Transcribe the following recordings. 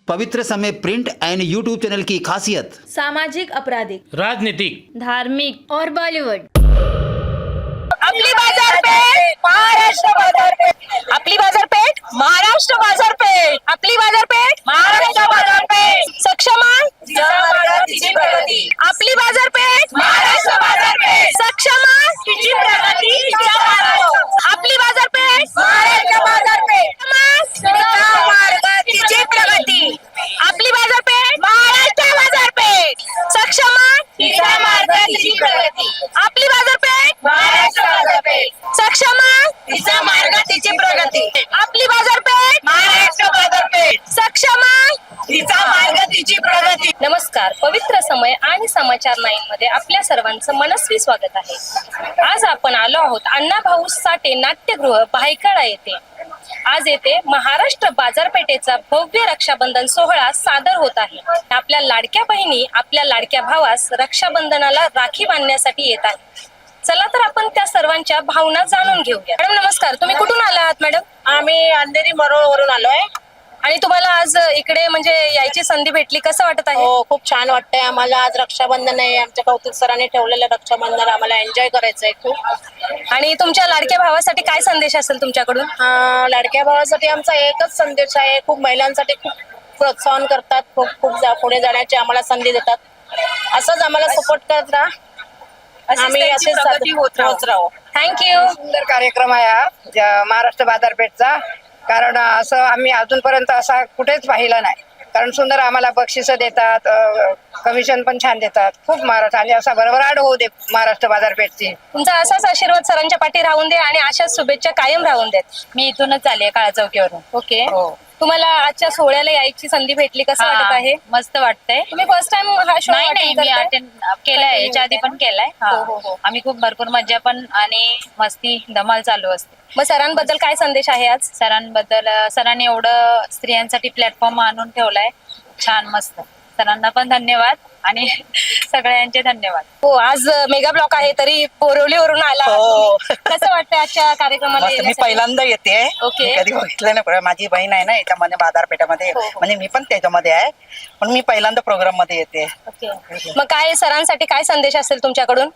पवित्र समय print end YouTube channel की खासियत सामाजिक, आपराधिक, राजनीतिक, धार्मिक और बॉलीवुड। आपली बाजारपेठ महाराष्ट्र बाजारपेठ, आपली बाजारपेठ महाराष्ट्र बाजारपेठ, आपली बाजारपेठ महाराष्ट्र बाजारपेठ, सक्षम तिची प्रगती, आपली बाजारपेठ महाराष्ट्र बाजारपेठ, सक्षम तिची प्रगती, आपली बाजारपेठ महाराष्ट्र बाजारपेठ, तिची प्रगती, आपली बाजारपेठ महाराष्ट्र बाजारपेठ, सक्षम तिचा मार्ग तिची प्रगती, आपली बाजारपेठ महाराष्ट्र बाजारपेठ, सक्षम तिचा मार्ग तिची प्रगती, आपली बाजारपेठ महाराष्ट्र बाजारपेठ, सक्षम तिचा मार्ग तिची प्रगती. नमस्कार, पवित्र समय आणि समाचार 9 मध्ये आपल्या सर्वांचं मनस्वी स्वागत आहे. आज आपण आलो आहोत अण्णाभाऊ साठे नाट्यगृह भायखळा येथे. आज येथे महाराष्ट्र बाजारपेठेचा भव्य रक्षाबंधन सोहळा सादर होत आहे. आपल्या लाडक्या बहिणी आपल्या लाडक्या भावास रक्षाबंधनाला राखी बांधण्यासाठी येत आहेत. चला तर आपण त्या सर्वांच्या भावना जाणून घेऊया. मॅडम नमस्कार, तुम्ही कुठून आला आहात मॅडम? आम्ही अंधेरी मरोळ वरून आलोय. आणि तुम्हाला आज इकडे म्हणजे यायची संधी भेटली, कसं वाटत आहे? हो, खूप छान वाटतंय आम्हाला. आज रक्षाबंधन आहे, आमच्या कौतिक सरांनी ठेवलेलं रक्षाबंधन आम्हाला एन्जॉय करायचंय खूप. आणि तुमच्या लाडक्या भावासाठी काय संदेश असेल तुमच्याकडून? लाडक्या भावासाठी आमचा एकच संदेश आहे, खूप महिलांसाठी खूप प्रोत्साहन करतात, खूप खूप पुढे जाण्याची आम्हाला संधी देतात. असंच आम्हाला सपोर्ट करत राहा, आम्ही असेच होत राहू. थँक्यू. सुंदर कार्यक्रम आहे हा महाराष्ट्र बाजारपेठचा. कारण असं आम्ही अजूनपर्यंत असा कुठेच पाहिलं नाही. कारण सुंदर आम्हाला बक्षिसं देतात, कमिशन पण छान देतात. खूप महाराष्ट्र आणि असा भरभराट होऊ दे महाराष्ट्र बाजारपेठची. तुमचा असाच आशीर्वाद सरांच्या पाठी राहून दे आणि अशाच शुभेच्छा कायम राहून देत. मी इथूनच आली आहे काळा चौकीवरून. ओके, हो. तुम्हाला आजच्या सोहळ्याला यायची संधी भेटली, कसं वाटत आहे? मस्त वाटतंय. तुम्ही फर्स्ट टाइम हा शो? नाही, मी अटेंड केलाय, याच्या आधी पण केलाय. हो. आम्ही खूप भरपूर मज्जा पण आणि मस्ती धमाल चालू असते. मग सरांबद्दल काय संदेश आहे आज? सरांबद्दल, सरांनी एवढं स्त्रियांसाठी प्लॅटफॉर्म आणून ठेवलाय, छान मस्त. सरांना पण धन्यवाद आणि सगळ्यांचे धन्यवाद. हो, आज मेगा ब्लॉक आहे तरी बोरिवलीवरून आला. हो. कसं वाटतं आजच्या कार्यक्रमाला मस्त, मी येण्यासाठी? पहिल्यांदा येते. ओके. मी कधी बघितलं नाही. माझी बहीण आहे ना याच्यामध्ये बाजारपेठामध्ये, हो. म्हणजे मी पण त्याच्यामध्ये आहे, पण मी पहिल्यांदा प्रोग्राम मध्ये येते. ओके. मग काय सरांसाठी काय संदेश असेल तुमच्याकडून?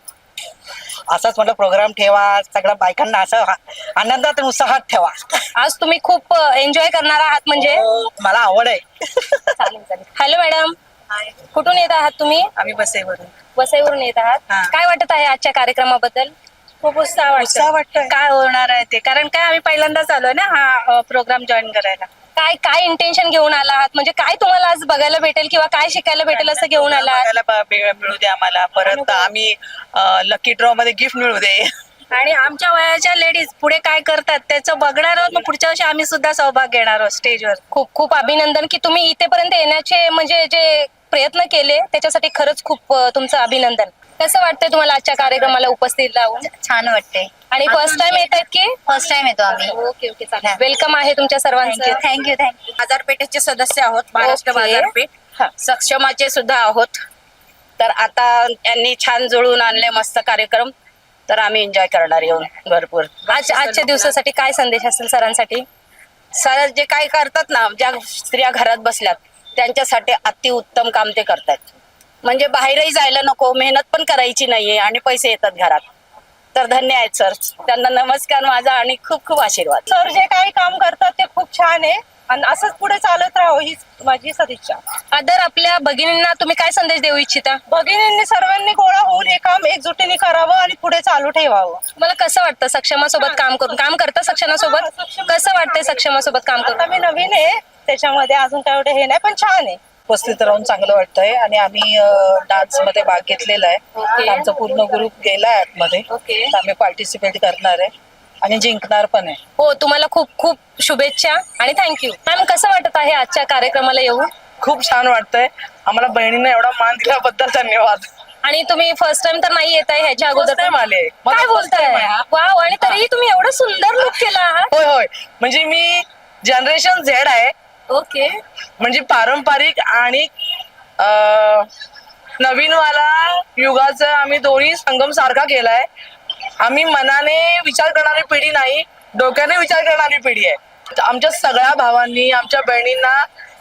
असाच म्हटलं प्रोग्राम ठेवा, सगळ्या बायकांना असं आनंदात उत्साहात ठेवा. आज तुम्ही खूप एन्जॉय करणार आहात म्हणजे? मला आवड आहे. चालेल. हॅलो मॅडम, कुठून येत आहात तुम्ही? आम्ही बसेवरून. वसईवरून येत आहात. हा. काय वाटत आहे आजच्या कार्यक्रमाबद्दल? खूप उत्साह वाटतोय. काय होणार आहे ते, कारण काय आम्ही पहिल्यांदाच आलोय ना हा प्रोग्राम जॉईन करायला. काय इंटेन्शन घेऊन आला आहात, म्हणजे काय तुम्हाला आज बघायला भेटेल किंवा काय शिकायला भेटेल असं घेऊन आला आहात? बघायला मिळू दे आम्हाला. परत आम्ही लकी ड्रॉ मध्ये गिफ्ट मिळू दे. आणि आमच्या वयाच्या लेडीज पुढे काय करतात त्याचं बघणार आहोत. मग पुढच्या वर्षी आम्ही सुद्धा सहभाग घेणार आहोत स्टेजवर. खूप खूप अभिनंदन की तुम्ही इथेपर्यंत येण्याचे म्हणजे जे प्रयत्न केले त्याच्यासाठी खरंच खूप तुमचं अभिनंदन. कसं वाटतंय तुम्हाला आजच्या कार्यक्रमाला उपस्थित राहून? छान वाटते. आणि फर्स्ट टाइम येत आहेत की? फर्स्ट टाइम येतो आम्ही. ओके, चालेल. वेलकम आहे तुमच्या सर्वांचं. थँक्यू. बाजारपेठेचे सदस्य आहोत, महाराष्ट्र ओके. बाजारपेठ सक्षमाचे सुद्धा आहोत. तर आता यांनी छान जुळून आणले मस्त कार्यक्रम, तर आम्ही एन्जॉय करणार येऊन भरपूर. आजच्या दिवसासाठी काय संदेश असेल सरांसाठी? सर जे काय करतात ना, ज्या स्त्रिया घरात बसल्यात त्यांच्यासाठी अतिउत्तम काम ते करतात. म्हणजे बाहेरही जायला नको, मेहनत पण करायची नाहीये आणि पैसे येतात घरात. तर धन्य आहेत सर, त्यांना नमस्कार माझा आणि खूप खूप आशीर्वाद. सर जे काही काम करतात ते खूप छान आहे आणि असंच पुढे चालत राहावं हीच माझी सदिच्छा. आदर आपल्या भगिनींना तुम्ही काय संदेश देऊ इच्छिता? भगिनींनी सर्वांनी गोळा होऊन हे काम एकजुटीने करावं आणि पुढे चालू ठेवावं. तुम्हाला कसं वाटतं सक्षमासोबत काम करून? काम करता सक्षमासोबत? कसं वाटतंय सक्षमासोबत काम आता करून? मी नवीन आहे त्याच्यामध्ये, अजून काय एवढे हे नाही, पण छान आहे. उपस्थित राहून चांगलं वाटतंय. आणि आम्ही डान्स मध्ये भाग घेतलेला ओके. आहे. आमचा पूर्ण ग्रुप गेला आहे आतमध्ये. ओके. तर आम्ही पार्टिसिपेट करणार आहे आणि जिंकणार पण आहे. हो, तुम्हाला खूप खूप शुभेच्छा आणि थँक्यू. मॅम, कसं वाटत आहे आजच्या कार्यक्रमाला येऊन? खूप छान वाटतंय आम्हाला. बहिणीने एवढा मान दिल्याबद्दल धन्यवाद. आणि तुम्ही फर्स्ट टाइम तर नाही येत आहे ह्याच्या अगोदर? First time आले. काय बोलताय? वाव, आणि तरीही तुम्ही एवढं सुंदर लुक केला आहात. होय, म्हणजे मी जनरेशन झेड आहे. ओके. म्हणजे पारंपरिक आणि नवीनवाला युगाचा आम्ही दोन्ही संगम सारखा केलाय. आम्ही मनाने विचार करणारी पिढी नाही, डोक्याने विचार करणारी पिढी आहे. आमच्या सगळ्या भावांनी, आमच्या बहिणींना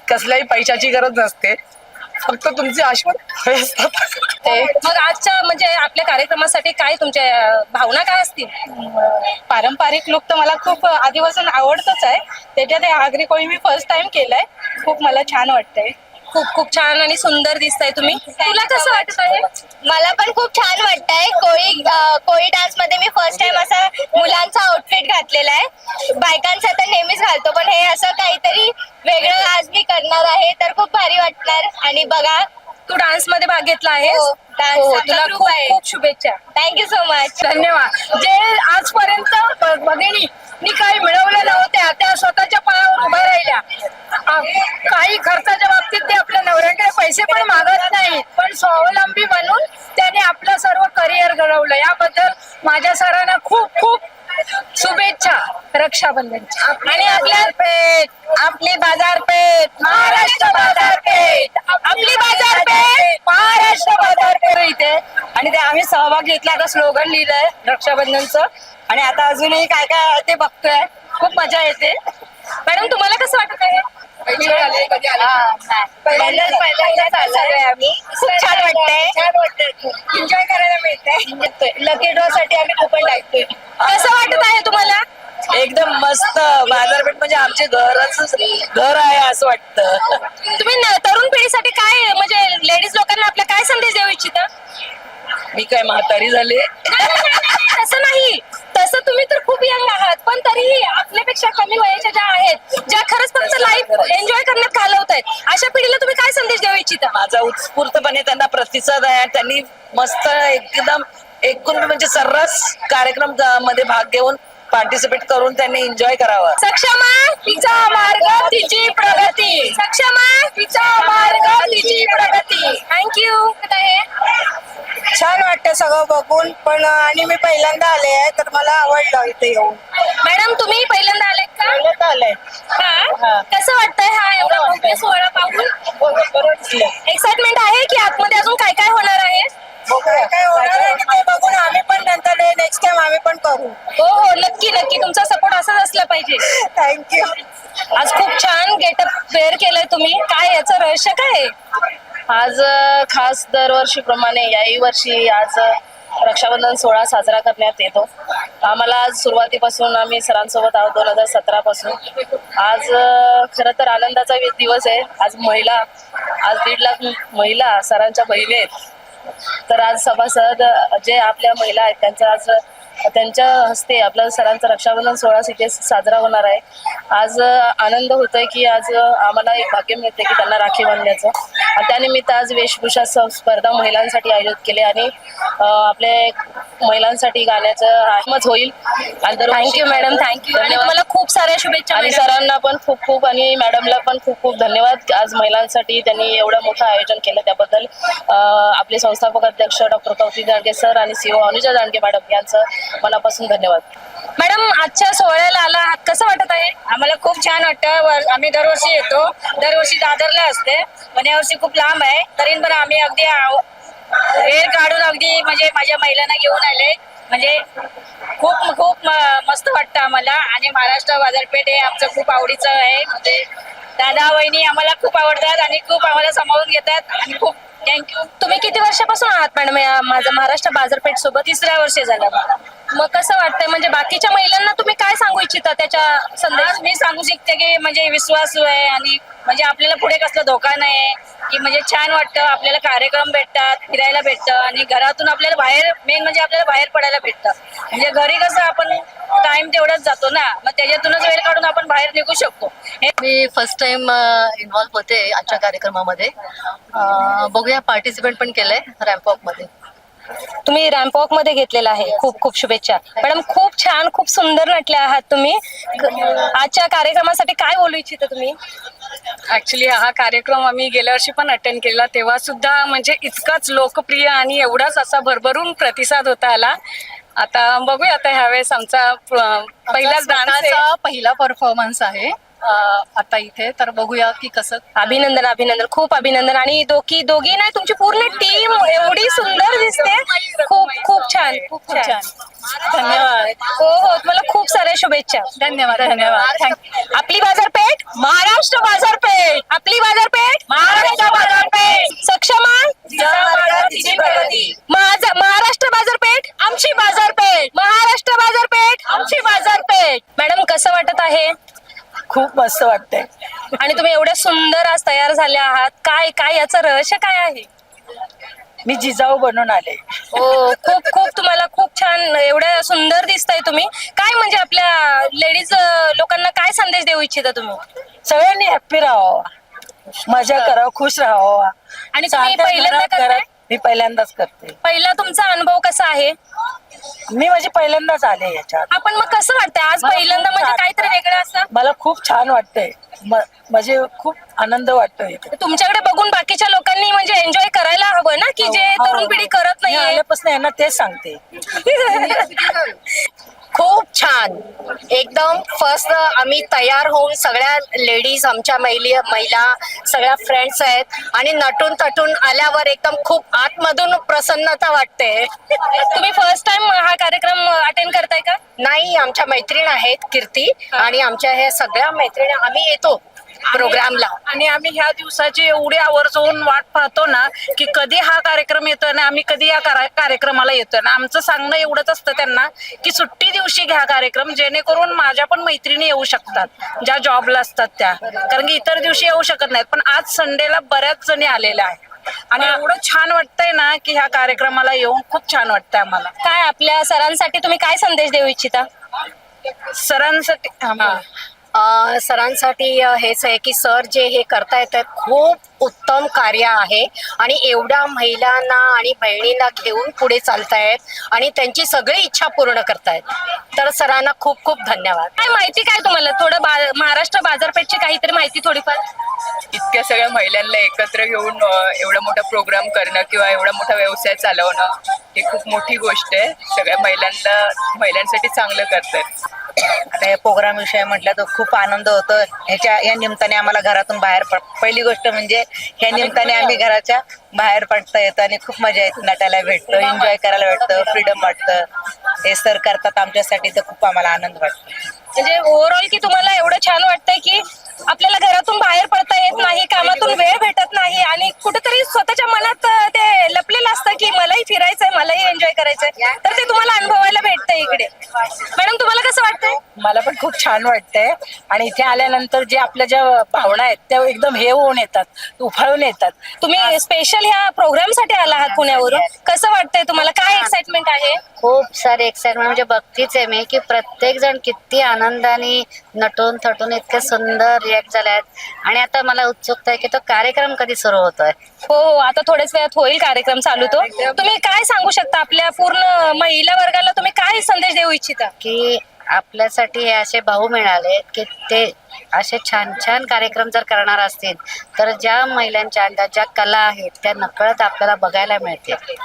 कसल्याही पैशाची गरज नसते, फक्त तुमचे आशीर्वाद हवे असतात. मग आजच्या म्हणजे आपल्या कार्यक्रमासाठी काय तुमच्या भावना काय असतील? पारंपरिक लुक तर मला खूप आधीपासून आवडतच आहे. त्याच्यात हे आगरी कोळी मी फर्स्ट टाइम केलंय. खूप मला छान वाटतंय. खूप खूप छान आणि सुंदर दिसताय तुम्ही. तुला कसं वाटत आहे? मला पण खूप छान वाटतंय. कोळी डान्स मध्ये मी फर्स्ट टाइम असा मुलांचा आउटफिट घातलेला आहे. बायकांचा तर नेहमीच घालतो, पण हे असं काहीतरी वेगळं आज मी करणार आहे, तर खूप भारी वाटणार. आणि बघा, तू डान्स मध्ये भाग घेतला आहेस. हो, dance हो, आमचा तुला group खूप आहे. खूप शुभेच्छा. Thank you so much. धन्यवाद. जे आजपर्यंत भगिनी काही मिळवल्या नव्हत्या त्या स्वतःच्या पायावर उभ्या राहिल्या. काही खर्चाच्या बाबतीत ते आपल्या नवऱ्याकडे पैसे पण मागत नाहीत, पण स्वावलंबी बनून त्याने आपलं सर्व करिअर घडवलं. याबद्दल माझ्या सरांना खूप खूप शुभेच्छा रक्षाबंधनच्या. आणि आपल्या आपली बाजारपेठ महाराष्ट्र बाजारपेठ, आपली बाजारपेठ महाराष्ट्र बाजारपेठ इथे. आणि ते आम्ही सहभाग घेतला. आता स्लोगन लिहिलंय रक्षाबंधनचं, आणि आता अजूनही काय काय ते बघतोय. खूप मजा येते. मॅडम तुम्हाला कसं वाटत आहे? पहिल्यांदाच आलोय आम्ही. खूप छान वाटतंय. एन्जॉय करायला मिळतंय. लकी ड्रॉ साठी आम्ही कुपन टाकतोय. कसं वाटत आहे तुम्हाला? एकदम मस्त. बाजारपेठ म्हणजे आमचे घर आहे असं वाटतं. तुम्ही तरुण पिढीसाठी काय म्हणजे लेडीज लोकांना आपल्या काय संदेश देऊ इच्छिता? मी काय म्हातारी झाले? तसं नाही, तसं तुम्ही तर खूप यंग आहात, पण तरीही आपल्यापेक्षा कमी वयाच्या ज्या आहेत, ज्या खरंच फक्त लाईफ एन्जॉय करण्यात घालवत आहेत, अशा पिढीला तुम्ही काय संदेश देऊ इच्छिता? माझा उत्स्फूर्तपणे त्यांना प्रतिसाद आहे. त्यांनी मस्त एकदम एकूण म्हणजे सर्रास कार्यक्रम मध्ये भाग घेऊन पार्टिसिपेट करून त्यांनी एन्जॉय करावं. सक्षमा तिचा मार्ग तिची प्रगती. सक्षमा तिचा मार्ग तिची प्रगती. थँक्यू. छान वाटतं सगळं बघून, पण आणि मी पहिल्यांदा आले आहे, तर मला आवडलं इथे येऊन. मॅडम तुम्ही पहिल्यांदा आलेत का? पहिल्यांदा आलंय. हा. कसं वाटतंय हा एवढा भव्य सोहळा पाहून? एक्साइटमेंट आहे की आतमध्ये अजून काय काय होणार आहे? काय होणार आहे ते बघून आम्ही पण नंतर नेक्स्ट टाइम आम्ही पण करू. हो हो, नक्की नक्की. तुमचा सपोर्ट असाच असला पाहिजे. थँक्यू. आज खूप छान गेटअप वेअर केलंय तुम्ही. काय याचं रहस्य काय आहे? आज खास दरवर्षीप्रमाणे याही वर्षी आज रक्षाबंधन सोहळा साजरा करण्यात येतो. आम्हाला आज सुरुवातीपासून आम्ही सरांसोबत आहोत 2017 पासून. आज खरं तर आनंदाचा दिवस आहे. आज 1.5 लाख महिला सरांच्या बहिणी आहेत. तर आज सभासद जे आपल्या महिला आहेत त्यांच्या हस्ते आपल्या सरांचा रक्षाबंधन सोहळा इथे साजरा होणार आहे. आज आनंद होतोय की आज आम्हाला एक भाग्य मिळते की त्यांना राखी बांधण्याचं. त्यानिमित्त आज वेशभूषा स्पर्धा महिलांसाठी आयोजित केले आणि आपले महिलांसाठी गाण्याचं हिम्मत होईल. Thank you madam, thank you. आणि तुम्हाला खूप साऱ्या शुभेच्छा. आणि मॅडम. सरांना पण खूप खूप आणि मॅडमला पण खूप खूप धन्यवाद. आज महिलांसाठी त्यांनी एवढं मोठं आयोजन केलं त्याबद्दल आपले संस्थापक अध्यक्ष डॉक्टर कौतिक दांडगे सर आणि सीओ अनुजा दांडगे मॅडम यांचं मनापासून धन्यवाद. मॅडम आजच्या सोहळ्याला आला आहात, कसं वाटत आहे? आम्हाला खूप छान वाटतं. आम्ही दरवर्षी येतो. दरवर्षी दादरला असते, पण यावर्षी खूप लांब आहे. तरी पण आम्ही अगदी वेळ काढून अगदी म्हणजे माझ्या महिलांना घेऊन आले. म्हणजे खूप खूप मस्त वाटतं आम्हाला. आणि महाराष्ट्र बाजारपेठ हे आमचं खूप आवडीचं आहे. म्हणजे दादा वहिनी आम्हाला खूप आवडतात आणि खूप आम्हाला सांभाळून घेतात आणि खूप थँक्यू. तुम्ही किती वर्षापासून आहात मॅडम या माझं महाराष्ट्र बाजारपेठ सोबत? 3 वर्ष झालं. मग कसं वाटतंय म्हणजे बाकीच्या महिलांना तुम्ही काय सांगू इच्छिता त्याच्या संदेश? मी सांगू शकते की म्हणजे विश्वासू आहे आणि म्हणजे आपल्याला पुढे कसला धोका नाही की म्हणजे छान वाटतं. आपल्याला कार्यक्रम भेटतात, फिरायला भेटतं आणि घरातून आपल्याला बाहेर मेन म्हणजे आपल्याला बाहेर पडायला भेटतं. म्हणजे घरी कसं आपण टाइम तेवढाच जातो ना, मग त्याच्यातूनच वेळ काढून आपण बाहेर निघू शकतो. मी फर्स्ट टाइम इन्व्हॉल्व होते आजच्या कार्यक्रमामध्ये. बघूया, पार्टिसिपेट पण केलंय रॅम्प वॉक मध्ये. तुम्ही रॅम्प वॉक मध्ये घेतलेला आहे. खूप खूप शुभेच्छा मॅडम. खूप छान, खूप सुंदर नटले आहात तुम्ही. आजच्या कार्यक्रमासाठी काय बोलू इच्छिता तुम्ही? ऍक्च्युली हा कार्यक्रम आम्ही गेल्या वर्षी पण अटेंड केला, तेव्हा सुद्धा म्हणजे इतकाच लोकप्रिय आणि एवढाच असा भरभरून प्रतिसाद होता आला. आता बघूया, आता ह्यावेळेस आमचा पहिलाच डान्स, पहिला परफॉर्मन्स आहे आता इथे, तर बघूया की कसं. अभिनंदन, अभिनंदन, खूप अभिनंदन. आणि दोघी नाही, तुमची पूर्ण टीम एवढी सुंदर दिसते. खूप खूप छान, खूप छान. धन्यवाद. हो हो, तुम्हाला खूप साऱ्या शुभेच्छा. धन्यवाद धन्यवाद. आपली बाजारपेठ महाराष्ट्र बाजारपेठ. आपली बाजारपेठ महाराष्ट्र बाजारपेठ. सक्षमा महाराष्ट्र बाजारपेठ आमची बाजारपेठ. महाराष्ट्र बाजारपेठ आमची बाजारपेठ. मॅडम कसं वाटत आहे? खूप मस्त वाटतंय. आणि तुम्ही एवढ्या सुंदर आज तयार झाल्या आहात. काय काय याचं रहस्य काय आहे? मी जिजाऊ बनून आले. हो, खूप खूप तुम्हाला खूप छान एवढ्या सुंदर दिसताय तुम्ही. काय म्हणजे आपल्या लेडीज लोकांना काय संदेश देऊ इच्छिता तुम्ही? सगळ्यांनी हॅप्पी राहावं, मजा करावं, खुश राहावं. आणि तुम्ही पहिल्यांदा करताय? मी पहिल्यांदाच करते. पहिला तुमचा अनुभव कसा आहे? मी म्हणजे पहिल्यांदाच आले याच्यात. आपण मग कसं वाटतंय आज मला पहिल्यांदा खूप म्हणजे छान काहीतरी वेगळं असं? मला खूप छान वाटतंय. म्हणजे खूप आनंद वाटतोय इथे. तुमच्याकडे बघून बाकीच्या लोकांनी म्हणजे एन्जॉय करायला हवं ना, की जे तरुण पिढी करत मी नाहीये. आल्यापासून यांना तेच सांगते. खूप छान एकदम. फर्स्ट आम्ही तयार होऊन सगळ्या लेडीज आमच्या महिला सगळ्या फ्रेंड्स आहेत आणि नटून तटून आल्यावर एकदम खूप आतमधून प्रसन्नता वाटते. तुम्ही फर्स्ट टाइम हा कार्यक्रम अटेंड करताय का? नाही, आमच्या मैत्रीण आहेत कीर्ती आणि आमच्या ह्या सगळ्या मैत्रिणी आम्ही येतो प्रोग्रामला. आणि आम्ही ह्या दिवसाची एवढी आवर्जून वाट पाहतो ना की कधी हा कार्यक्रम येतोय ना, आम्ही कधी या कार्यक्रमाला येतोय ना. आमचं सांगणं एवढंच असतं त्यांना की सुट्टी दिवशी घ्या कार्यक्रम, जेणेकरून माझ्या पण मैत्रिणी येऊ शकतात ज्या जॉबला असतात त्या, कारण की इतर दिवशी येऊ शकत नाहीत. पण आज संडेला बऱ्याच जणी आलेल्या आहेत आणि एवढं छान वाटतंय ना की ह्या कार्यक्रमाला येऊन खूप छान वाटतंय आम्हाला. काय आपल्या सरांसाठी तुम्ही काय संदेश देऊ इच्छिता? सरांसाठी सरांसाठी हेच आहे की सर जे हे करतायत खूप उत्तम कार्य आहे आणि एवढ्या महिलांना आणि बहिणींना घेऊन पुढे चालतायत आणि त्यांची सगळी इच्छा पूर्ण करतायत. तर सरांना खूप खूप धन्यवाद. काय माहिती काय तुम्हाला थोडं महाराष्ट्र बाजारपेठची काहीतरी माहिती थोडीफार? इतक्या सगळ्या महिलांना एकत्र घेऊन एवढा मोठा प्रोग्राम करणं किंवा एवढा मोठा व्यवसाय चालवणं ही खूप मोठी गोष्ट आहे. सगळ्या महिलांसाठी चांगलं करतात. आता या प्रोग्राम विषयी म्हटलं तर खूप आनंद होतो. या निमित्ताने आम्हाला घरातून बाहेर पहिली गोष्ट म्हणजे ह्या निमित्ताने आम्ही घराच्या बाहेर पडता येतो आणि खूप मजा येते. नटायला भेटतो, एन्जॉय करायला भेटतं, फ्रीडम वाटतं. हे सर करतात आमच्यासाठी तर खूप आम्हाला आनंद वाटतो. म्हणजे ओव्हरऑल की तुम्हाला एवढं छान वाटतंय की आपल्याला घरातून बाहेर पडता येत नाही, कामातून वेळ भेटत नाही आणि कुठेतरी स्वतःच्या मनात ते लपलेलं असतं की मलाही फिरायचंय, मलाही एन्जॉय करायचंय, तर ते तुम्हाला अनुभवायला भेटतंय इकडे. मॅडम तुम्हाला कसं वाटतंय? मला पण खूप छान वाटतंय आणि इथे आल्यानंतर जे आपल्या ज्या भावना आहेत त्या एकदम हे होऊन येतात, उफाळून येतात. तुम्ही स्पेशल ह्या प्रोग्राम साठी आला आहात पुण्यावरून, कसं वाटतंय तुम्हाला? काय एक्साइटमेंट आहे? खूप सारे एक्साइटमेंट म्हणजे बघतीच आहे मी की प्रत्येक जण किती आनंदाने नटून थटून इतके सुंदर रिॲक्ट झाले आहेत आणि आता मला उत्सुकता आहे की तो कार्यक्रम कधी सुरू होतोय. हो, आता थोड्याच वेळात होईल कार्यक्रम चालू. तो तुम्ही काय सांगू शकता आपल्या पूर्ण महिला वर्गाला? तुम्ही काय संदेश देऊ इच्छिता? की आपल्यासाठी हे असे भाऊ मिळाले की ते असे छान छान कार्यक्रम जर करणार असतील तर ज्या महिलांच्या अंगात ज्या कला आहेत त्या नकळत आपल्याला बघायला मिळतील.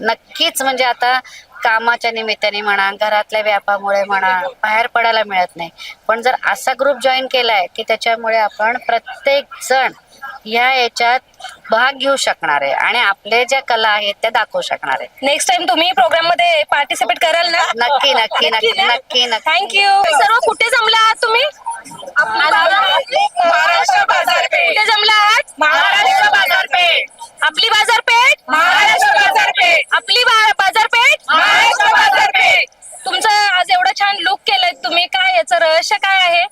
नक्कीच म्हणजे आता कामाच्या निमित्ताने म्हणा, घरातल्या व्यापामुळे म्हणा, बाहेर पडायला मिळत नाही. पण जर असा ग्रुप जॉईन केलाय की त्याच्यामुळे आपण प्रत्येक जण या याच्यात भाग घेऊ शकणार आहे आणि आपले ज्या कला आहेत त्या दाखवू शकणार आहे. नेक्स्ट टाइम तुम्ही प्रोग्राम मध्ये पार्टिसिपेट कराल ना? नक्की नक्की नक्की नक्की नक्की. थँक्यू. सर्व कुठे जमला आहात तुम्ही? महाराष्ट्र बाजारपेठ. कुठे जमला आहात? महाराष्ट्र बाजारपेठ. आपली बाजारपेठ महाराष्ट्र बाजारपेठ. आपली बाजारपेठ महाराष्ट्र बाजारपेठ. तुमचं आज एवढं छान लुक केलंय तुम्ही, काय याचं रहस्य काय आहे?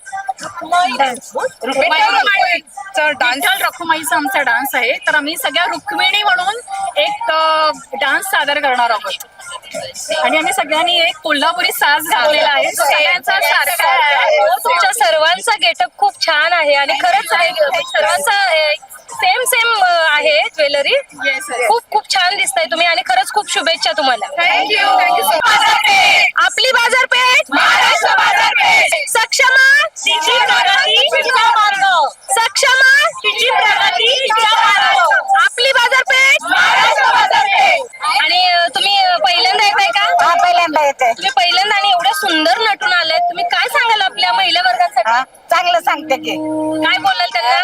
विठ्ठल रखुमाईचा आमचा डान्स आहे, तर आम्ही सगळ्या रुक्मिणी म्हणून एक डान्स सादर करणार आहोत आणि आम्ही सगळ्यांनी एक कोल्हापुरी साज घातलेला आहे. सगळ्यांचा सारखा आहे. तुमच्या सर्वांचा गेटअप खूप छान आहे आणि खरंच सर्वांचा सेम आहे ज्वेलरी. खूप खूप छान दिसताय तुम्ही आणि खरंच खूप शुभेच्छा तुम्हाला. थँक्यू. आपली बाजारपेठ महाराष्ट्र बाजारपेठ. सक्षमा तिची प्रगती तिचा मार्ग. सक्षमा तिची प्रगती तिचा मार्ग. आपली बाजारपेठ महाराष्ट्र बाजारपेठ. आणि तुम्ही पहिल्यांदा येताय का? हा, पहिल्यांदा येते. तुम्ही पहिल्यांदा आणि एवढ्या सुंदर नटून आलाय, तुम्ही काय सांगाल आपल्या महिला वर्गासाठी? चांगलं सांगते की काय बोलाल त्यांना?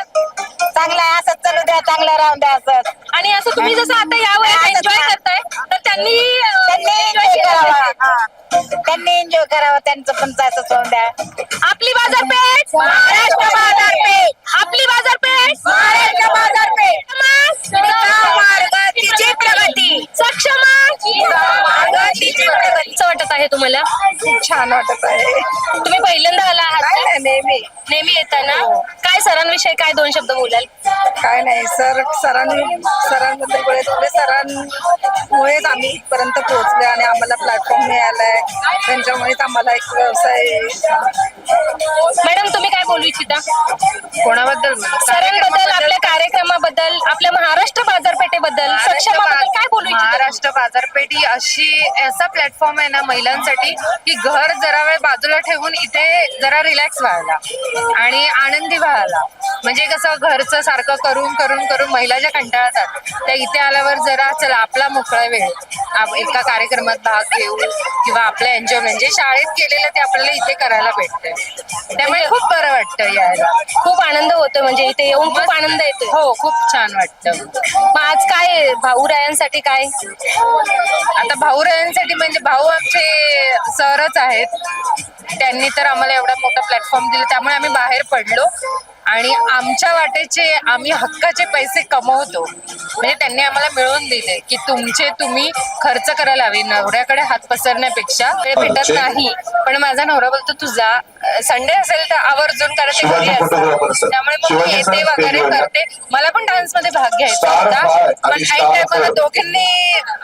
चांगलं आहे, असंच चालू द्या, चांगलं राहून द्या असंच. आणि असं तुम्ही जसं आता या वयात एन्जॉय करताय तर त्यांनी त्यांनी enjoy enjoy केलं करावा. पाहिजे. हा. त्यांनी एन्जॉय करावं, त्यांचं पण तसंच होऊन द्या. आपली बाजारपेठ महाराष्ट्र बाजारपेठ. आपली बाजारपेठ महाराष्ट्र बाजारपेठ. मार्ग तिची प्रगती. सक्षम मार्ग तिची प्रगती. असं वाटत आहे तुम्हाला? खूप छान वाटत आहे. तुम्ही पहिल्यांदा आला आहात काय का? नाही, नेहमी नेहमी येताना काय सरांविषयी काय 2 शब्द बोलाल? काय नाही सरांबद्दल बोलायचं सरांमुळेच आम्ही इथपर्यंत पोहोचले आणि आम्हाला प्लॅटफॉर्म मिळालाय. त्यांच्यामुळेच आम्हाला एक व्यवसाय. मॅडम तुम्ही काय बोलू इच्छिता? कोणाबद्दल सरांबद्दल, आपल्या कार्यक्रमाबद्दल, आपल्या महाराष्ट्र बाजारपेठेबद्दल, सक्षमाबद्दल काय बोलू इच्छिता? महाराष्ट्र बाजारपेठ ही असा प्लॅटफॉर्म आहे ना महिलांसाठी की घर जरा वेळ बाजूला ठेवून इथे जरा रिलॅक्स व्हायला आणि आनंदी व्हायला. म्हणजे कसं घरचं सारखं करून करून करून महिला ज्या कंटाळतात त्या इथे आल्यावर जरा चला आपला मोकळा वेळ एका कार्यक्रमात भाग घेऊ किंवा आपलं एन्जॉय म्हणजे शाळेत केलेलं ते आपल्याला इथे करायला भेटतंय. त्यामुळे खूप बरं वाटतं यायला. खूप आनंद होतो म्हणजे इथे येऊन खूप आनंद येतो. हो खूप छान वाटतं. मग आज काय भाऊरायांसाठी काय? आता भाऊरायांसाठी म्हणजे भाऊ आमचे सरच आहेत. त्यांनी तर आम्हाला एवढा मोठा प्लॅटफॉर्म दिला त्यामुळे आम्ही बाहेर पडलो आणि आमच्या वाटेचे आम्ही हक्काचे पैसे कमवतो. म्हणजे त्यांनी आम्हाला मिळवून दिले की तुम्ही खर्च करायला हवी. नवऱ्याकडे हात पसरण्यापेक्षा वेळ भेटत नाही. पण माझा नवरा बोलतो तू जा, संडे असेल तर आवर्जून कारण ते घरी असतात. त्यामुळे मग मी येते वगैरे करते. मला पण डान्स मध्ये भाग घ्यायचा होता पण ऐन टायमाला दोघींनी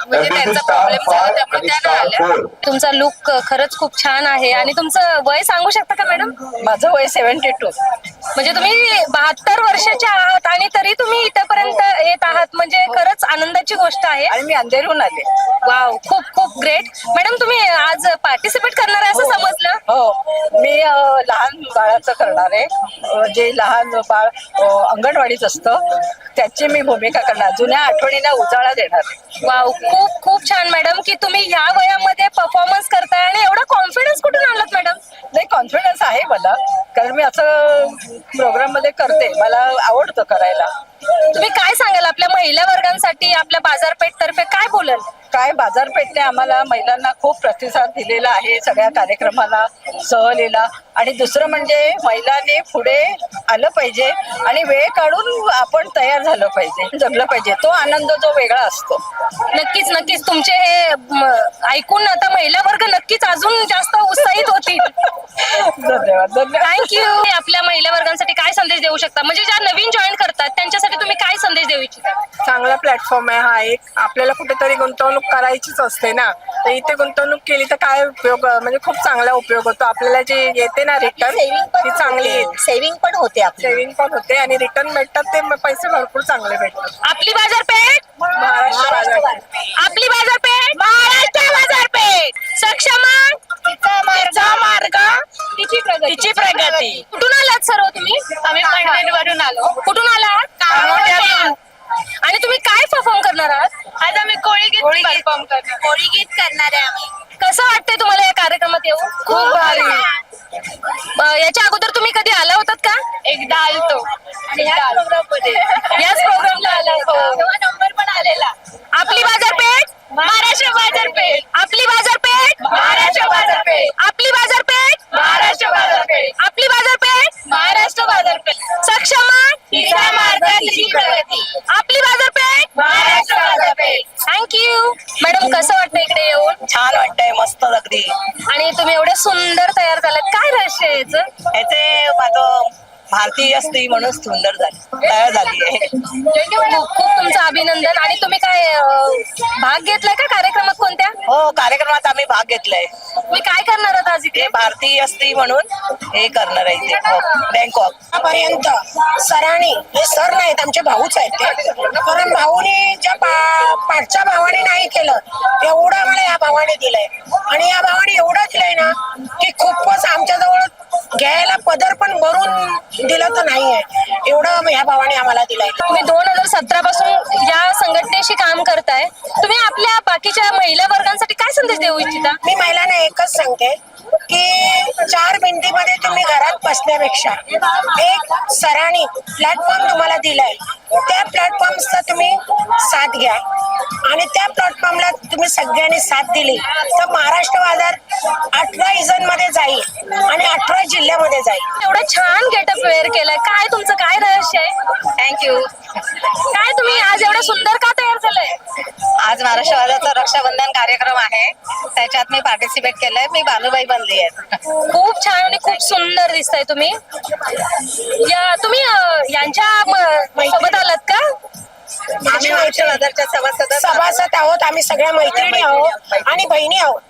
म्हणजे त्यांचा प्रॉब्लेम झाला त्यामुळे त्या नाही आल्या. तुमचा लुक खरंच खूप छान आहे. आणि तुमचं वय सांगू शकता का मॅडम? माझं वय 72. म्हणजे तुम्ही 72 वर्षाच्या आहात आणि तरी तुम्ही इथपर्यंत येत आहात म्हणजे खरंच आनंदाची गोष्ट आहे. आणि मी अंधेरीहून आले. वाव, खूप खूप ग्रेट. मॅडम तुम्ही आज पार्टिसिपेट करणार आहे असं समजलं? हो, मी लहान बाळाचं करणार आहे. जे लहान बाळ अंगणवाडीत असतं त्याची मी भूमिका करणार. जुन्या आठवणीला उजाळा देणार. वाव, खूप खूप छान मॅडम की तुम्ही ह्या वयामध्ये परफॉर्मन्स करताय आणि एवढा कॉन्फिडन्स कुठून आणलात मॅडम? नाही, कॉन्फिडन्स आहे मला कारण मी असं प्रोग्राम मध्ये करते. मला आवडतं करायला. तुम्ही काय सांगाल आपल्या महिला वर्गांसाठी, आपल्या बाजारपेठ तर्फे काय बोलाल? काय बाजारपेठने आम्हाला महिलांना खूप प्रतिसाद दिलेला आहे सगळ्या कार्यक्रमाला, सहलीला. आणि दुसरं म्हणजे महिलांनी पुढे आलं पाहिजे आणि वेळ काढून आपण तयार झालं पाहिजे, जगलं पाहिजे. तो आनंद जो वेगळा असतो. नक्कीच नक्कीच तुमचे हे ऐकून आता महिला वर्ग नक्कीच अजून जास्त उत्साहित होतील. धन्यवाद धन्यवाद. थँक्यू. आपल्या महिला वर्गांसाठी काय संदेश देऊ शकता? म्हणजे ज्या नवीन जॉईन करतात त्यांच्यासाठी तुम्ही काय संदेश देऊ इच्छिता? चांगला प्लॅटफॉर्म आहे हा एक. आपल्याला कुठेतरी गुंतवणूक करायचीच असते ना, तर इथे गुंतवणूक केली तर काय उपयोग, म्हणजे खूप चांगला उपयोग होतो. आपल्याला जे येते ना रिटर्न ती चांगली येते. सेव्हिंग पण होते सेव्हिंग पण होते आणि रिटर्न भेटतात ते पैसे भरपूर चांगले भेटतात. आपली बाजारपेठ महाराष्ट्र बाजारपेठ. आपली बाजारपेठ महाराष्ट्र बाजारपेठ. सक्षम मार्ग तिची प्रगती. कुठून आलात सर्व तुम्ही? आम्ही पनवेलवरून आलो. कुठून आलात? आणि तुम्ही काय परफॉर्म करणार आहात? आज आम्ही कोळी गीत परफॉर्म करणार. कोळी गीत करणार आहे आम्ही. कसं वाटतंय तुम्हाला या कार्यक्रमात येऊन? खूप भारी. याच्या अगोदर तुम्ही कधी आला होतात का? एकदा आलतो आणि याच प्रोग्रामला आला होता. नंबर पण आलेला. आपली बाजारपेठ महाराष्ट्र बाजारपेठ. आपली बाजारपेठ महाराष्ट्र बाजारपेठ. आपली बाजारपेठ महाराष्ट्र बाजारपेठ. आपली बाजारपेठ महाराष्ट्र बाजारपेठ. सक्षम तिचा मार्ग तिची प्रगती. आपली बाजारपेठ महाराष्ट्र बाजारपेठ. थँक्यू. मॅडम कसं वाटतं इकडे येऊन? छान वाटतंय, मस्त अगदी. आणि तुम्ही एवढे सुंदर तयार झालात, काय रहस्य आहे याचं? ह्याचे माझं भारतीय स्त्री म्हणून सुंदर तयार झाली आहे. खूप खूप तुमचं अभिनंदन. आणि तुम्ही काय भाग घेतलाय का कार्यक्रमात कोणत्या? हो, कार्यक्रमात आम्ही भाग घेतलाय. तुम्ही काय करणार आहात आज इथे? ते भारतीय स्त्री म्हणून हे करणार आहे इथे बँकॉक पर्यंत सरांनी, हे सर नाहीत आमचे भाऊच आहेत ते, कारण भाऊनी ज्या पाठच्या भावाने नाही केलं एवढं आम्हाला या भावाने दिलंय. आणि या भावाने एवढं दिलंय ना की खूपच आमच्याजवळ घ्यायला पदर पण भरून दिलं तर नाहीये, एवढं ह्या भावाने आम्हाला दिलंय. तुम्ही 2017 पासून या संघटनेशी काम करताय. तुम्ही आपल्या बाकीच्या महिला वर्गांसाठी काय संदेश देऊ इच्छिता? मी महिलांना एकच सांगते की 4 भिंतीमध्ये तुम्ही घरात बसण्यापेक्षा एक सरांनी प्लॅटफॉर्म तुम्हाला दिलाय, त्या प्लॅटफॉर्मचा तुम्ही साथ घ्या आणि त्या प्लॅटफॉर्मला तुम्ही सगळ्यांनी साथ दिली तर महाराष्ट्र बाजार 18 रिजन मध्ये जाईल आणि 18 जिल्ह्यामध्ये जाईल. एवढं छान गेटअप वेअर केलंय, काय तुमचं काय रहस्य आहे? थँक्यू. काय तुम्ही आज एवढं सुंदर का तयार झालंय? आज महाराष्ट्र बाजारचा रक्षाबंधन कार्यक्रम आहे, त्याच्यात मी पार्टिसिपेट केलंय. मी बानुबाई बनली आहे. खूप छान आणि खूप सुंदर दिसताय तुम्ही. तुम्ही यांच्या सोबत आलात का? आम्ही महाराष्ट्र बाजारच्या सभासद आहोत, आम्ही सगळ्या मैत्रिणी आहोत आणि बहिणी आहोत.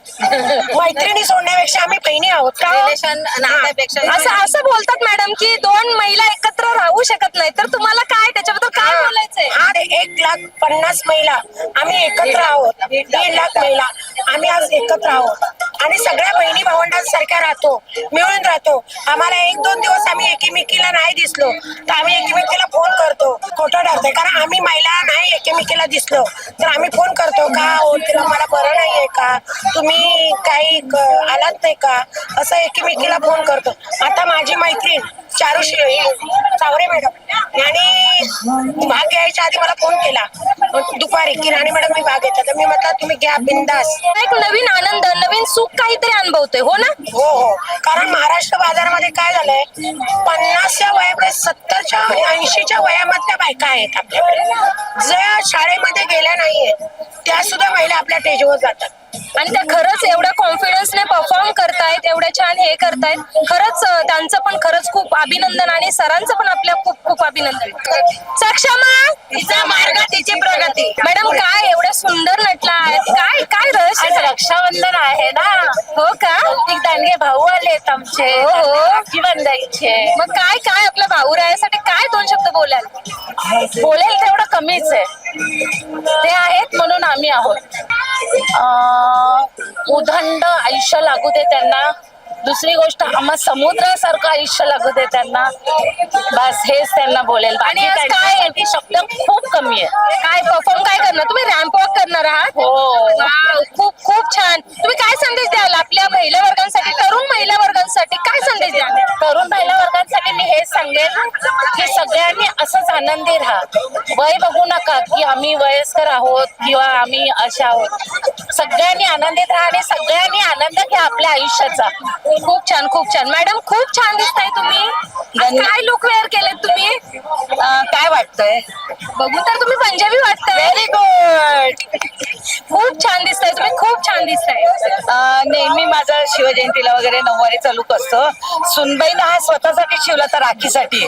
मैत्रिणी सोडण्यापेक्षा आम्ही बहिणी आहोत का? रिलेशन नात्यापेक्षा असं बोलतात मॅडम की 2 महिला एकत्र राहू शकत नाही, तर तुम्हाला काय त्याच्याबद्दल काय बोलायचंय? हा 1,50,000 महिला आम्ही एकत्र आहोत. 1.5 लाख महिला आम्ही आज एकत्र आहोत आणि सगळ्या बहिणी भावंडांसारख्या राहतो, मिळून राहतो. आम्हाला 1-2 दिवस आम्ही एकीमेकीला नाही दिसलो तर आम्ही एकीमेकीला फोन करतो. खोटं ठरतंय कारण आम्ही महिला नाही एकीमेकीला दिसलो तर आम्ही फोन करतो का हो तिला मला बरं नाहीये का, तुम्ही काही आलात नाही का, असं एकीमेकीला फोन करतो. आता माझी मैत्रीण चारुश्री चावरे मॅडम यांनी भाग घ्यायच्या आधी मला फोन केला दुपारी की राणी मॅडम मी भाग घेते, तर मी म्हटलं तुम्ही घ्या बिंदास. एक नवीन आनंद, नवीन सुख काहीतरी अनुभवतोय हो ना? हो, कारण महाराष्ट्र बाजारामध्ये काय झालंय 50च्या वयामध्ये 70च्या 80च्या वयामधल्या बायका आहेत आपल्याकडे, ज्या शाळेमध्ये गेल्या नाहीयेत त्या सुद्धा महिला आपल्या स्टेजवर जातात आणि त्या खरंच एवढ्या कॉन्फिडन्सने परफॉर्म करतायत, एवढ्या छान हे करतायत. खरंच त्यांचं पण खरंच खूप अभिनंदन आणि सरांचं पण आपल्या खूप खूप अभिनंदन. सक्षमा तिचा मार्ग तिची प्रगती. मॅडम काय एवढं सुंदर नटला आहेत, काय काय रहस्य? रक्षाबंधन आहे ना, हो का? कौतिक दांडगे भाऊ आलेत आमचे, हो. राखी बांधायचे. मग काय काय आपल्या भाऊरायासाठी काय 2 शब्द बोलाल? बोलेल तेवढं कमीच आहे, ते आहेत म्हणून आम्ही आहोत. उदंड आयुष्य लागू दे त्यांना. दुसरी गोष्ट आम्हा समुद्रासारखं आयुष्य लागू दे त्यांना. बस हेच त्यांना बोलेल. आणि आज काय शब्द खूप कमी आहे. काय परफॉर्म काय करणार तुम्ही? रॅम्प वॉक करणार आहात? हो. वाव, खूप खूप छान. तुम्ही काय संदेश द्याल आपल्या महिला वर्गांसाठी, तरुण महिला वर्गांसाठी काय संदेश द्याल? तरुण महिला वर्गांसाठी मी हेच सांगेन की सगळ्यांनी असंच आनंदी राहा. वय बघू नका की आम्ही वयस्कर आहोत किंवा आम्ही अशा आहोत. सगळ्यांनी आनंदित राहा आणि सगळ्यांनी आनंद घ्या आपल्या आयुष्याचा. खूप छान खूप छान. मॅडम खूप छान दिसताय तुम्ही. आज काय लुक वेअर केलेत तुम्ही? काय वाटतंय? बघून तर तुम्ही पंजाबी वाटताय. Very good. खूप छान दिसताय तुम्ही, खूप छान दिसताय. नेहमी माझा शिवजयंतीला वगैरे नऊवारीचा लुक असतो. सुनबाईनं हा स्वतःसाठी शिवला तर राखीसाठी,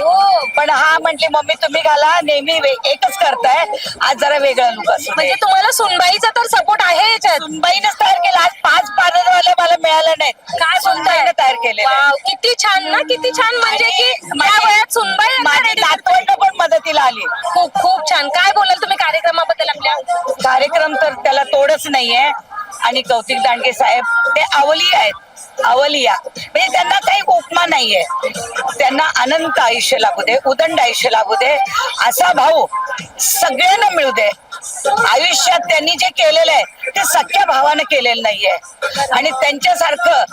पण हा म्हटली मम्मी तुम्ही घाला, नेहमी एकच करताय, आज जरा वेगळा लुक असतो. म्हणजे तुम्हाला सुनबाईचा तर सपोर्ट आहे याच्यात. सुनबाईनंच तयार केला. आज 5 पार्लरवाले मला मिळाले नाहीत, काय सुनबाईनं तयार केले. वाव, किती छान ना, किती छान. म्हणजे की या वयात सुनबाई माझी नातवंड पण मदतीला आली. खूप खूप छान. काय बोलाल तुम्ही कार्यक्रमाबद्दल आपल्या? कार्यक्रम तर त्याला तोडच नाहीये आणि कौतिक दांडगे साहेब ते अवली आहेत, अवलिया म्हणजे त्यांना काही उपमा नाहीये. त्यांना अनंत आयुष्य लागू दे, उदंड आयुष्य लागू दे, असा भाऊ सगळ्यांना मिळू दे. आयुष्यात त्यांनी जे केलेलं आहे ते सख्या भावानं केलेलं नाहीये आणि त्यांच्यासारखं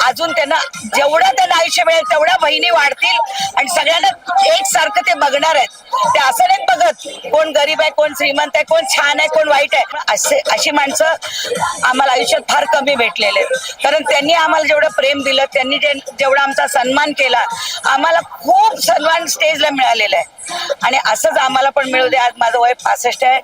अजून त्यांना जेवढं त्यांना आयुष्य मिळेल तेवढ्या बहिणी वाढतील आणि सगळ्यांना एकसारखं ते बघणार आहेत. ते असं नाही बघत कोण गरीब आहे, कोण श्रीमंत आहे, कोण छान आहे, कोण वाईट आहे. अशी माणसं आम्हाला आयुष्यात फार कमी भेटलेले आहेत. कारण त्यांनी आम्हाला जेवढं प्रेम दिलं, त्यांनी जेवढा आमचा सन्मान केला, आम्हाला खूप सन्मान स्टेजला मिळालेला आहे आणि असंच आम्हाला पण मिळू दे. आज माझं वय 65 आहे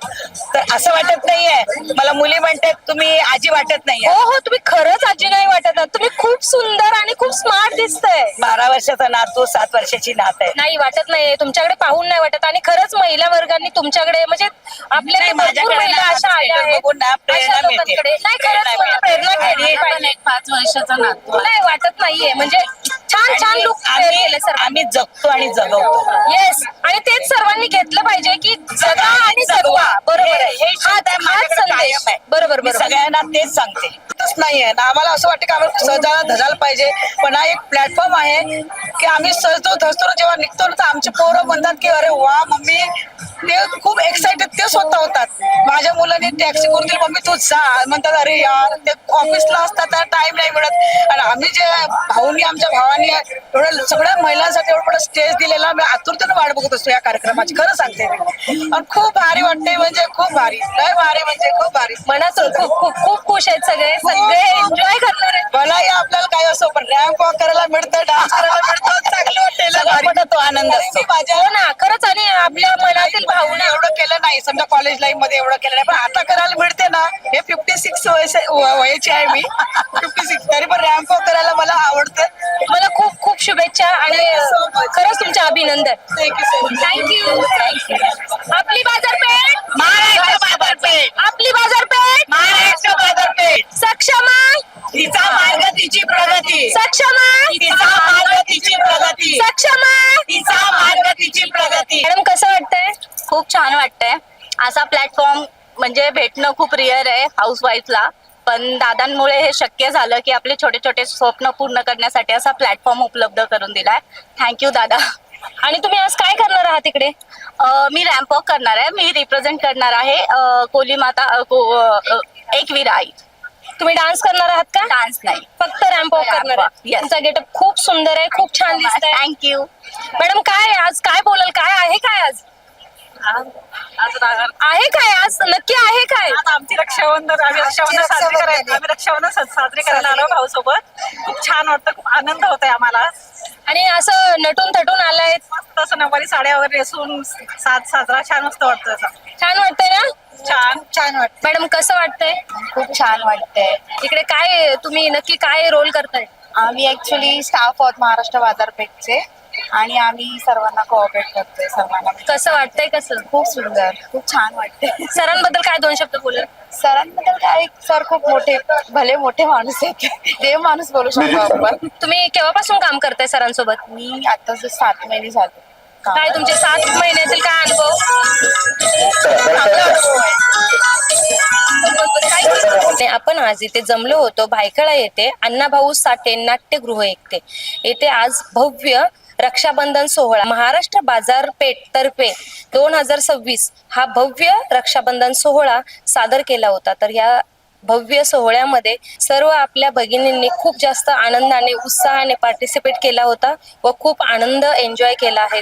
तर असं वाटत नाहीये मला. मुली म्हणतात तुम्ही आजी वाटत नाहीये. हो हो, तुम्ही खरंच आजी नाही वाटत. तुम्ही खूप सुंदर आणि खूप स्मार्ट दिसतंय. 12 वर्षाचा नातू, 7 वर्षाची नात आहे. नाही वाटत नाहीये, तुमच्याकडे पाहून नाही वाटत. आणि खरंच महिला वर्गांनी तुमच्याकडे म्हणजे आपल्याकडे भरपूर महिला अशा आल्या आहेत, बघून ना प्रेरणा अशा मिळते. लोकांकडे. नाही खरंच म्हणजे प्रेरणा घ्यायला पाहिजे. 5 वर्षाचा नातू. नाही वाटत नाहीये म्हणजे छान छान लुक तयार केले सर. आम्ही जगतो आणि जगवतो. येस, आणि तेच सर्वांनी घेतलं पाहिजे की जगा आणि जगवा. बरोबर आहे, हाच संदेश. बरोबर मी बरोबर. सगळ्यांना तेच सांगते. नाहीये ना, आम्हाला असं वाटतं की आम्हाला सहजाला धजायला पाहिजे, पण हा एक प्लॅटफॉर्म आहे की आम्ही सहजतो धसतो जेव्हा निघतो ना, तर आमचे पोरं म्हणतात की अरे वा मम्मी, ते खूप एक्साइटेड ते स्वतः होतात. माझ्या मुलांनी टॅक्सी करून दिली, मम्मी तू जा, म्हणतात अरे यार ते ऑफिसला असतात तर टाइम नाही मिळत. आणि आम्ही जे भाऊनी आमच्या भावानी एवढं सगळ्या महिलांसाठी एवढं स्टेज दिलेला, मी आतुरतेने वाट बघत असतो या कार्यक्रमाची. खरं सांगते मी, आणि खूप भारी वाटते, म्हणजे खूप भारी, लय भारी, म्हणजे खूप भारी. मनातून खूप खूप खूप खुश आहेत सगळे एन्जॉय करणार आहेत. मलाही आपल्याला काय असो, पण रॅम्प वॉक करायला मिळतं, डान्स करायला मिळतं, चांगलं वाटतं, तो आनंद असतो. हो ना, खरंच. आणि आपल्या मनातील भावना एवढं केलं नाही, समजा कॉलेज लाईफ मध्ये एवढं केलं नाही, पण आता करायला मिळते ना. हे 56 वयाची आहे मी, 56, तरी पण रॅम्प वॉक करायला मला आवडतं. मला खूप खूप शुभेच्छा आणि खरंच तुमचे अभिनंदन. थँक्यू. आपली बाजारपेठ, महाराष्ट्र बाजारपेठ, आपली बाजारपेठ, महाराष्ट्र बाजारपेठ. सक्षमा तिचा मार्ग तिची प्रगती, सक्षमा तिचा मार्ग तिची प्रगती, सक्षमा. तिचा मार्ग तिची प्रगती. मॅडम कसं वाटतंय? खूप छान वाटतंय. असा प्लॅटफॉर्म म्हणजे भेटणं खूप रिअर आहे हाऊसवाईफला, पण दादांमुळे हे शक्य झालं की आपले छोटे छोटे स्वप्न पूर्ण करण्यासाठी असा प्लॅटफॉर्म उपलब्ध करून दिलाय. थँक्यू दादा. आणि तुम्ही आज काय करणार आहात तिकडे? मी रॅम्प वॉक करणार आहे. मी रिप्रेझेंट करणार आहे कोली माता एकवीरा आई. तुम्ही डान्स करणार आहात का? डान्स नाही, फक्त रॅम्प वॉक करणार Ramp walk, आहे. yes. तुमचा गेटअप खूप सुंदर आहे, खूप छान दिसतंय. थँक्यू. मॅडम काय आज काय बोलाल? काय आहे काय आज? आहे काय आज? नक्की आहे काय? आमची रक्षाबंधन, आम्ही रक्षाबंधन साजरी करायला आलो भाऊसोबत. खूप छान वाटतं, खूप आनंद होतोय आम्हाला. आणि असं नटून थटून आलाय, तसं नऊवारी साड्या वगैरे नेसून साजरा छान मस्त वाटतं. छान वाटतंय ना? छान वाटतं. मॅडम कसं वाटतंय? खूप छान वाटतंय. इकडे काय तुम्ही नक्की काय रोल करताय? आम्ही ऍक्च्युली स्टाफ आहोत महाराष्ट्र बाजारपेठचे, आणि आम्ही सर्वांना कोऑपरेट करतोय सर्वांना. कसं वाटतंय? कसं? खूप सुंदर, खूप छान वाटतंय. सरांबद्दल काय 2 शब्द बोला. सरांबद्दल काय, सर खूप भले मोठे माणूस आहेत, देव माणूस बोलू शकतो आपण. तुम्ही केव्हापासून काम करताय सरांसोबत? मी आता 7 महिने झाले. काय तुमचे 7 महिन्यातील काय अनुभव? आपण आज इथे जमलो होतो भायखळा येथे अण्णाभाऊ साठे नाट्यगृह येथे आज भव्य रक्षाबंधन सोहळा महाराष्ट्र बाजारपेठ तर्फे 2026 हा भव्य रक्षाबंधन सोहळा सादर केला होता. तर या भव्य सोहळ्यामध्ये सर्व आपल्या भगिनींनी खूप जास्त आनंदाने उत्साहाने पार्टिसिपेट केला होता व खूप आनंद एन्जॉय केला आहे.